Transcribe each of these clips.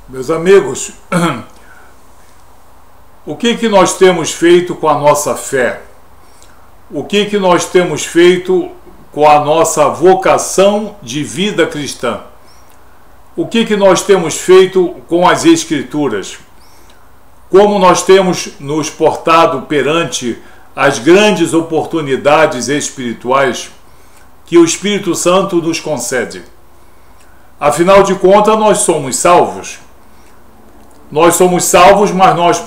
Meus amigos, o que nós temos feito com a nossa fé? O que nós temos feito com a nossa vocação de vida cristã? O que nós temos feito com as Escrituras? Como nós temos nos portado perante as grandes oportunidades espirituais que o Espírito Santo nos concede? Afinal de contas, nós somos salvos. Nós somos salvos, mas nós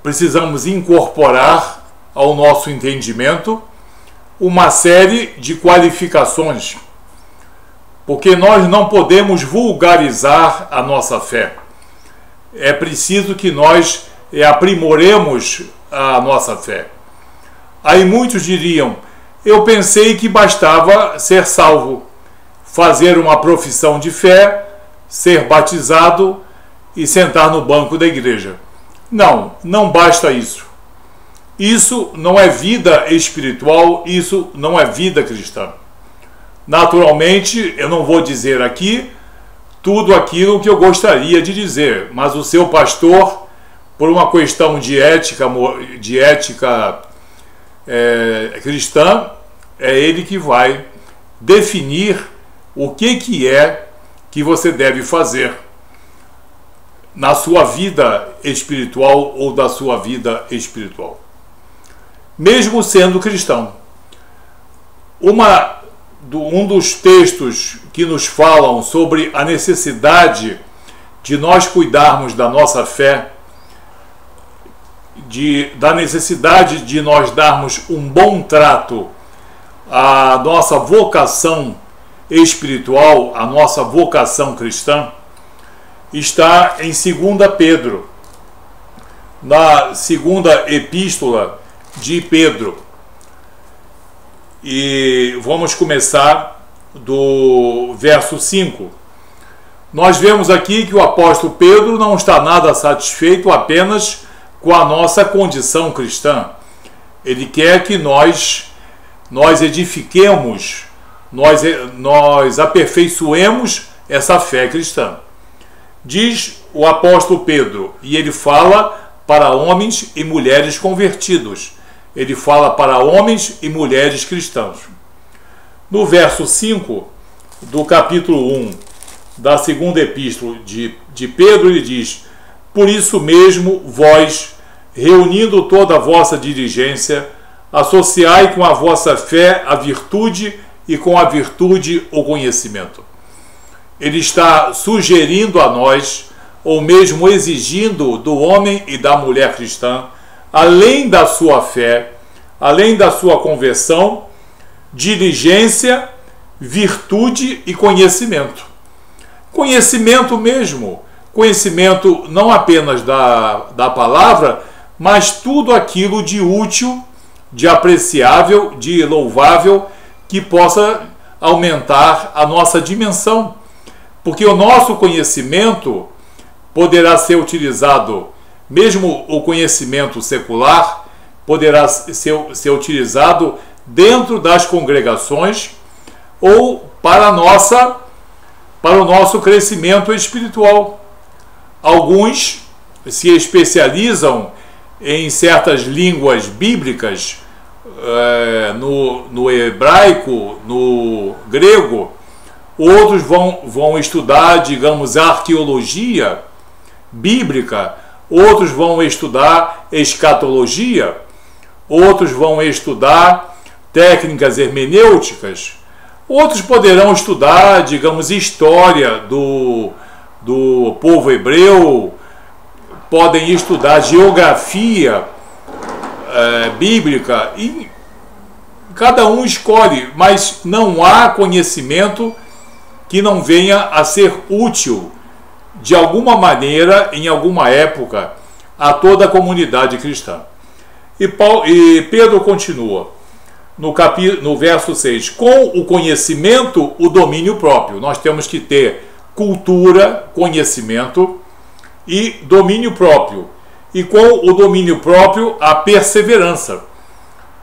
precisamos incorporar ao nosso entendimento uma série de qualificações, porque nós não podemos vulgarizar a nossa fé. É preciso que nós aprimoremos a nossa fé. Aí muitos diriam: eu pensei que bastava ser salvo, fazer uma profissão de fé, ser batizado e sentar no banco da igreja. Não basta isso. Isso não é vida espiritual, isso não é vida cristã. Naturalmente, eu não vou dizer aqui tudo aquilo que eu gostaria de dizer, mas o seu pastor, por uma questão de ética cristã, é ele que vai definir o que é que você deve fazer na sua vida espiritual ou da sua vida espiritual, mesmo sendo cristão. Um dos textos que nos falam sobre a necessidade de nós cuidarmos da nossa fé, da necessidade de nós darmos um bom trato à nossa vocação espiritual, à nossa vocação cristã, está em 2 Pedro, na segunda epístola de Pedro. E vamos começar do verso 5. Nós vemos aqui que o apóstolo Pedro não está nada satisfeito apenas com a nossa condição cristã. Ele quer que nós edifiquemos, nós aperfeiçoemos essa fé cristã. Diz o apóstolo Pedro, e ele fala para homens e mulheres convertidos. Ele fala para homens e mulheres cristãos. No verso 5 do capítulo 1 da segunda epístola de Pedro, ele diz: por isso mesmo, vós, reunindo toda a vossa diligência, associai com a vossa fé a virtude, e com a virtude o conhecimento. Ele está sugerindo a nós, ou mesmo exigindo do homem e da mulher cristã, além da sua fé, além da sua conversão, diligência, virtude e conhecimento. Conhecimento mesmo, conhecimento não apenas da palavra, mas tudo aquilo de útil, de apreciável, de louvável, que possa aumentar a nossa dimensão. Porque o nosso conhecimento poderá ser utilizado, mesmo o conhecimento secular, poderá ser utilizado dentro das congregações ou para o nosso crescimento espiritual. Alguns se especializam em certas línguas bíblicas, no hebraico, no grego. Outros vão estudar, digamos, arqueologia bíblica. Outros vão estudar escatologia. Outros vão estudar técnicas hermenêuticas. Outros poderão estudar, digamos, história do povo hebreu. Podem estudar geografia bíblica. E cada um escolhe, mas não há conhecimento que não venha a ser útil de alguma maneira, em alguma época, a toda a comunidade cristã. E Pedro continua no verso 6: com o conhecimento, o domínio próprio. Nós temos que ter cultura, conhecimento e domínio próprio. E com o domínio próprio, a perseverança.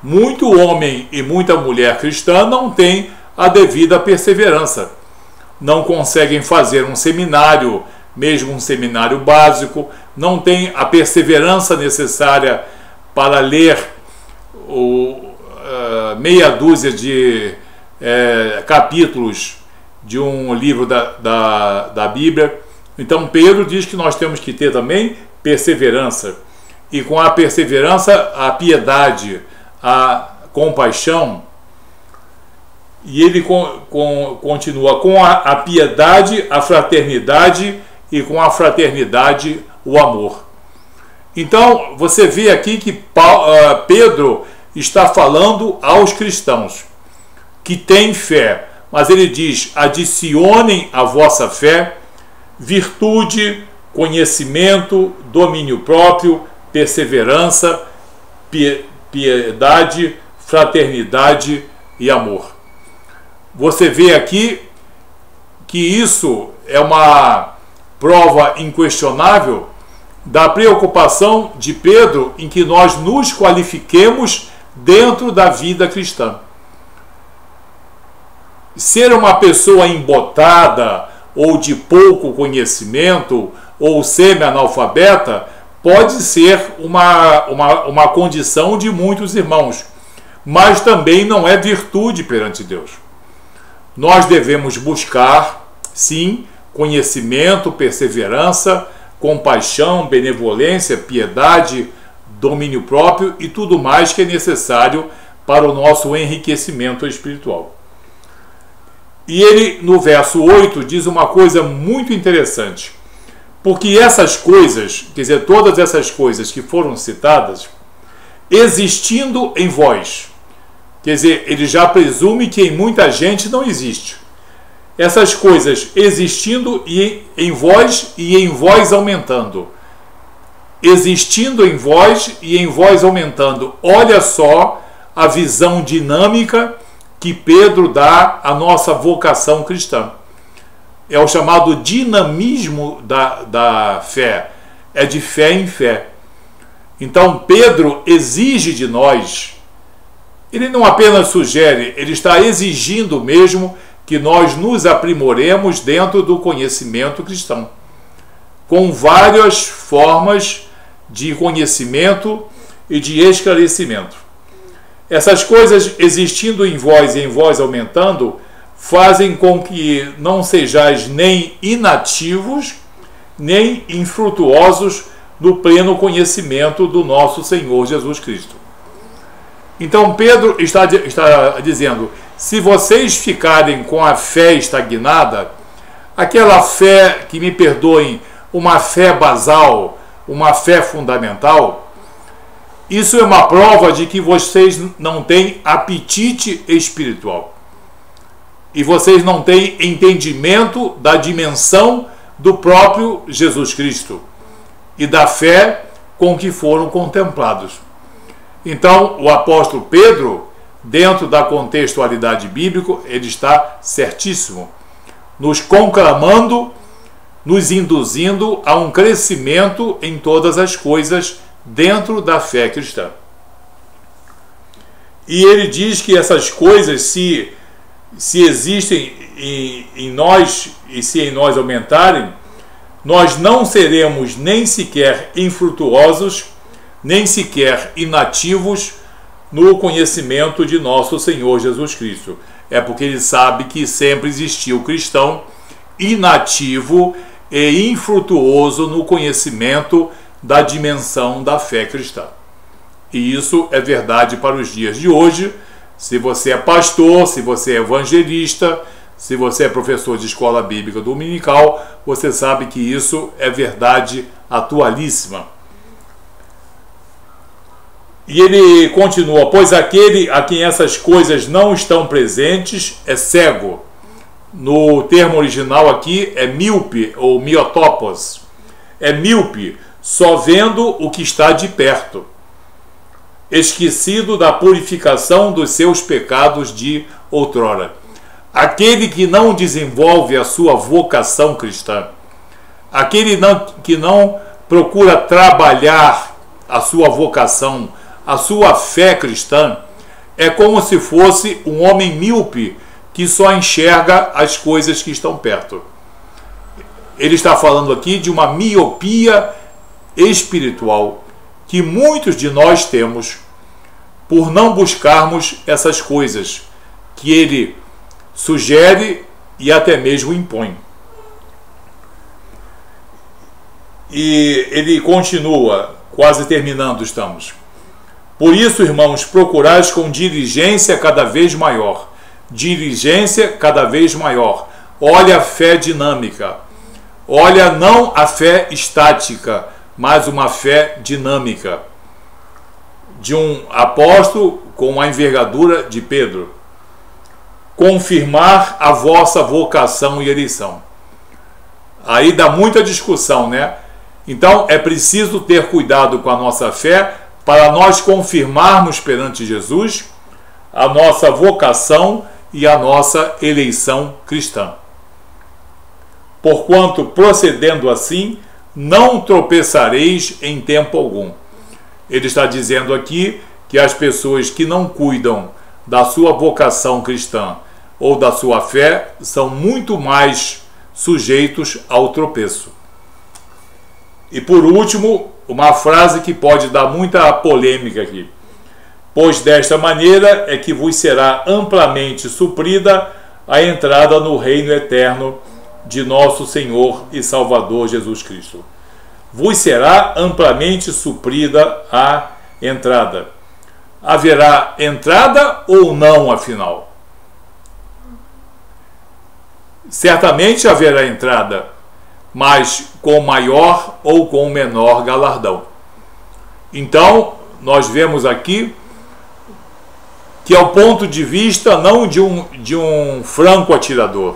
Muito homem e muita mulher cristã não tem a devida perseverança. não conseguem fazer um seminário, mesmo um seminário básico, não têm a perseverança necessária para ler meia dúzia de capítulos de um livro da Bíblia. Então Pedro diz que nós temos que ter também perseverança, e com a perseverança a piedade, a compaixão, e ele continua com a piedade, a fraternidade, e com a fraternidade o amor. Então você vê aqui que Pedro está falando aos cristãos que têm fé, mas ele diz: adicionem à vossa fé virtude, conhecimento, domínio próprio, perseverança, piedade, fraternidade e amor. Você vê aqui que isso é uma prova inquestionável da preocupação de Pedro em que nós nos qualifiquemos dentro da vida cristã. Ser uma pessoa embotada ou de pouco conhecimento ou semi-analfabeta pode ser uma condição de muitos irmãos, mas também não é virtude perante Deus. Nós devemos buscar, sim, conhecimento, perseverança, compaixão, benevolência, piedade, domínio próprio e tudo mais que é necessário para o nosso enriquecimento espiritual. E ele, no verso 8, diz uma coisa muito interessante, porque essas coisas, quer dizer, todas essas coisas que foram citadas, existindo em vós, quer dizer, ele já presume que em muita gente não existe. Essas coisas existindo em vós e em vós aumentando. Existindo em vós e em vós aumentando. Olha só a visão dinâmica que Pedro dá à nossa vocação cristã. É o chamado dinamismo da fé. É de fé em fé. Então Pedro exige de nós, ele não apenas sugere, ele está exigindo mesmo que nós nos aprimoremos dentro do conhecimento cristão, com várias formas de conhecimento e de esclarecimento. Essas coisas existindo em vós e em vós aumentando, fazem com que não sejais nem inativos, nem infrutuosos no pleno conhecimento do nosso Senhor Jesus Cristo. Então Pedro está dizendo: se vocês ficarem com a fé estagnada, aquela fé, que me perdoem, uma fé basal, uma fé fundamental, isso é uma prova de que vocês não têm apetite espiritual. E vocês não têm entendimento da dimensão do próprio Jesus Cristo e da fé com que foram contemplados. Então, o apóstolo Pedro, dentro da contextualidade bíblica, ele está certíssimo, nos conclamando, nos induzindo a um crescimento em todas as coisas dentro da fé cristã. E ele diz que essas coisas, se existem em nós e se em nós aumentarem, nós não seremos nem sequer infrutuosos, nem sequer inativos no conhecimento de nosso Senhor Jesus Cristo. É porque ele sabe que sempre existiu o cristão inativo e infrutuoso no conhecimento da dimensão da fé cristã. E isso é verdade para os dias de hoje. Se você é pastor, se você é evangelista, se você é professor de escola bíblica dominical, você sabe que isso é verdade atualíssima. E ele continua: pois aquele a quem essas coisas não estão presentes é cego. No termo original aqui é míope ou miotopos. É míope, só vendo o que está de perto, esquecido da purificação dos seus pecados de outrora. Aquele que não desenvolve a sua vocação cristã, aquele que não procura trabalhar a sua vocação, a sua fé cristã, é como se fosse um homem míope que só enxerga as coisas que estão perto. Ele está falando aqui de uma miopia espiritual que muitos de nós temos por não buscarmos essas coisas que ele sugere e até mesmo impõe. E ele continua, quase terminando estamos. Por isso, irmãos, procurais com diligência cada vez maior. Diligência cada vez maior. Olha a fé dinâmica. Olha não a fé estática, mas uma fé dinâmica. De um apóstolo com a envergadura de Pedro. Confirmar a vossa vocação e eleição. Aí dá muita discussão, né? Então é preciso ter cuidado com a nossa fé para nós confirmarmos perante Jesus a nossa vocação e a nossa eleição cristã. Porquanto, procedendo assim, não tropeçareis em tempo algum. Ele está dizendo aqui que as pessoas que não cuidam da sua vocação cristã ou da sua fé são muito mais sujeitos ao tropeço. E por último, uma frase que pode dar muita polêmica aqui. Pois desta maneira é que vos será amplamente suprida a entrada no reino eterno de nosso Senhor e Salvador Jesus Cristo. Vos será amplamente suprida a entrada. Haverá entrada ou não, afinal? Certamente haverá entrada, mas com maior ou com menor galardão. Então, nós vemos aqui que é o ponto de vista não de um franco atirador,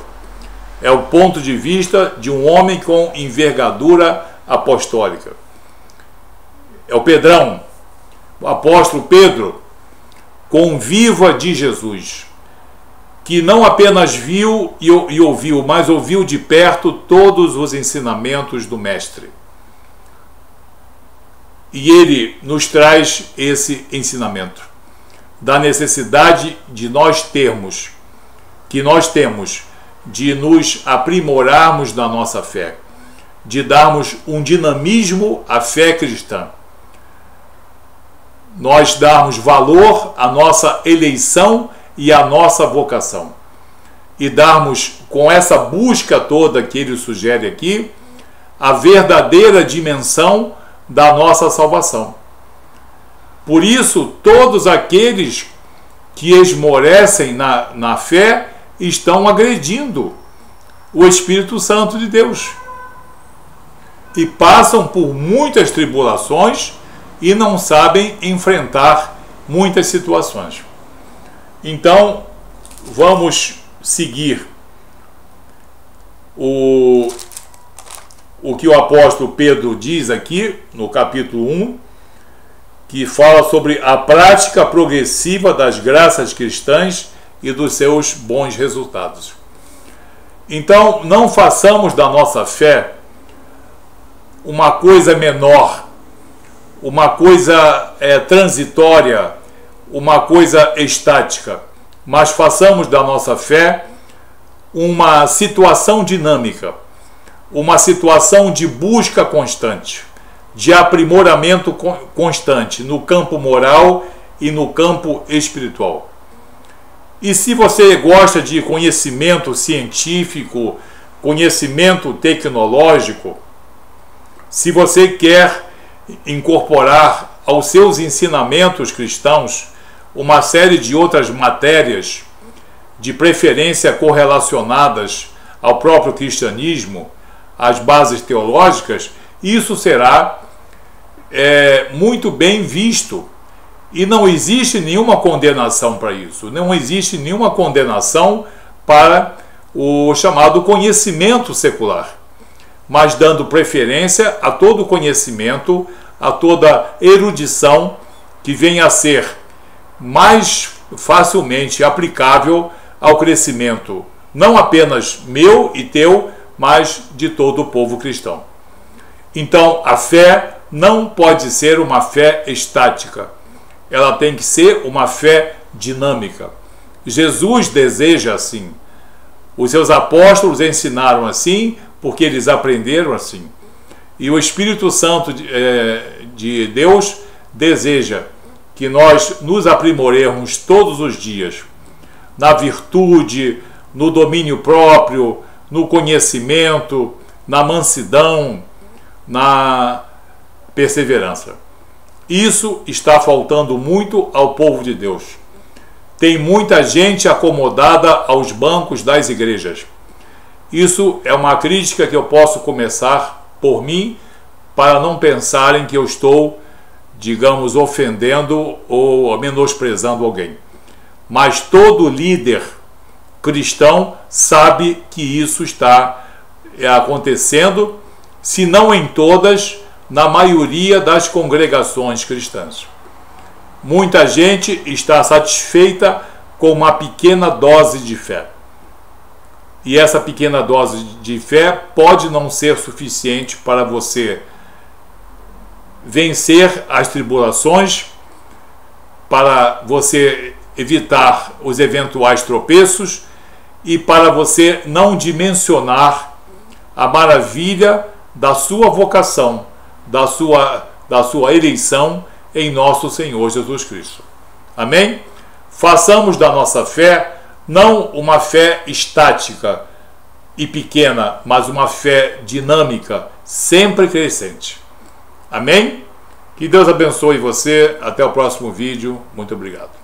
é o ponto de vista de um homem com envergadura apostólica. É o Pedrão, o apóstolo Pedro, conviva de Jesus, que não apenas viu e ouviu, mas ouviu de perto todos os ensinamentos do Mestre. E ele nos traz esse ensinamento da necessidade de nós temos de nos aprimorarmos na nossa fé, de darmos um dinamismo à fé cristã, nós darmos valor à nossa eleição e à nossa vocação, e darmos, com essa busca toda que ele sugere aqui, a verdadeira dimensão da nossa salvação. Por isso, todos aqueles que esmorecem na fé estão agredindo o Espírito Santo de Deus e passam por muitas tribulações e não sabem enfrentar muitas situações. Então, vamos seguir o que o apóstolo Pedro diz aqui no capítulo 1, que fala sobre a prática progressiva das graças cristãs e dos seus bons resultados. Então, não façamos da nossa fé uma coisa menor, uma coisa transitória, uma coisa estática, mas façamos da nossa fé uma situação dinâmica, uma situação de busca constante, de aprimoramento constante no campo moral e no campo espiritual. E se você gosta de conhecimento científico, conhecimento tecnológico, se você quer incorporar aos seus ensinamentos cristãos uma série de outras matérias, de preferência correlacionadas ao próprio cristianismo, às bases teológicas, isso será muito bem visto. E não existe nenhuma condenação para isso. Não existe nenhuma condenação para o chamado conhecimento secular, mas dando preferência a todo conhecimento, a toda erudição que venha a ser mais facilmente aplicável ao crescimento, não apenas meu e teu, mas de todo o povo cristão. Então, a fé não pode ser uma fé estática. Ela tem que ser uma fé dinâmica. Jesus deseja assim. Os seus apóstolos ensinaram assim, porque eles aprenderam assim. E o Espírito Santo de Deus deseja que nós nos aprimoremos todos os dias na virtude, no domínio próprio, no conhecimento, na mansidão, na perseverança. Isso está faltando muito ao povo de Deus. Tem muita gente acomodada aos bancos das igrejas. Isso é uma crítica que eu posso começar por mim, para não pensarem que eu estou, digamos, ofendendo ou menosprezando alguém. Mas todo líder cristão sabe que isso está acontecendo, se não em todas, na maioria das congregações cristãs. Muita gente está satisfeita com uma pequena dose de fé. E essa pequena dose de fé pode não ser suficiente para você vencer as tribulações, para você evitar os eventuais tropeços e para você não dimensionar a maravilha da sua vocação, da sua eleição em nosso Senhor Jesus Cristo. Amém? Façamos da nossa fé não uma fé estática e pequena, mas uma fé dinâmica, sempre crescente. Amém? Que Deus abençoe você. Até o próximo vídeo. Muito obrigado.